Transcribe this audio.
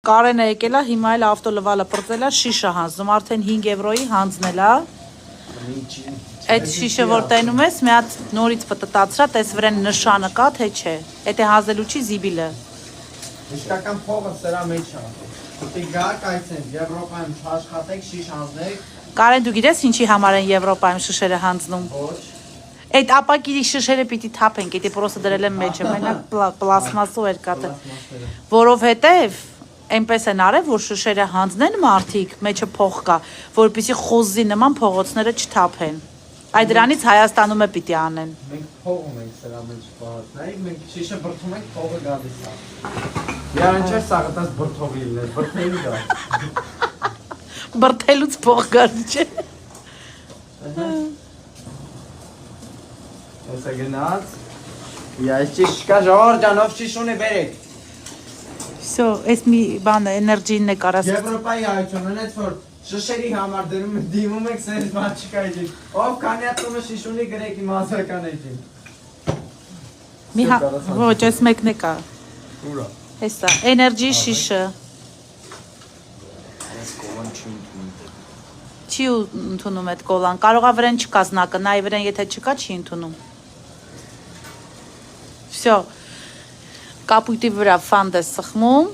Կարենը եկել է, հիմա էլ ավտոլվալը պրծել է, շիշը հանձնում, արդեն 5 եվրոյի հանձնել է։ Այդ շիշը որ տենում ես, մի հատ նորից պտտացրա, տես վրան նշանը կա, թե չէ։ Եթե հանձնելու չի զիբիլը։ Միշտական փողը սրա մեջ է։ Դե գաք այցեն Եվրոպայում աշխատեք, շիշ հանձնեք։ Կարեն, դու գիտես ինչի համար են Եվրոպայում շշերը հանձնում։ Ոչ։ Այդ ապակիրի շշերը պիտի թափենք, եթե պրոսը դրել եմ մեջը, մենակ պլաստմասով էր կատը։ Որովհետև այնպես են արել, որ շշերը հանձնեն մարդիկ, մեջը փող կա, որպեսզի խոզի նման փողոցները չթափեն։ Այդ դրանից Հայաստանում է պիտի անեն։ Մենք փողում ենք սրա մեջ բաց, նայեք, մենք շիշը բրթում ենք, փողը գալիս է։ Յարան չէ սա գտած բրթողիլն է, բրթելու դա։ Բրթելուց փող գալի չէ։ Ոսա գնաց։ Ես չկա ժողովուրդ ջան, ով շիշ ունի բերեք։ Всё, այս մի բանը էներգին է կարաս։ Եվրոպայի հայություն ունեց որ շշերի համար դիմում եք սենց բան չկա էջի։ Ով կանյակումը շիշ ունի գրեք իմ ազգական էջի։ Մի հա, ոչ, այս մեկն է կա։ Ուրա։ Հեսա, էներգի շիշը։ Այս կողան չի ընդունում։ Չի ընդունում այդ կոլան։ Կարող է վրան չկազնակը, նայ վրան եթե չկա, չի ընդունում։ Всё։ Կապույտի վրա ֆանդ է սխմում։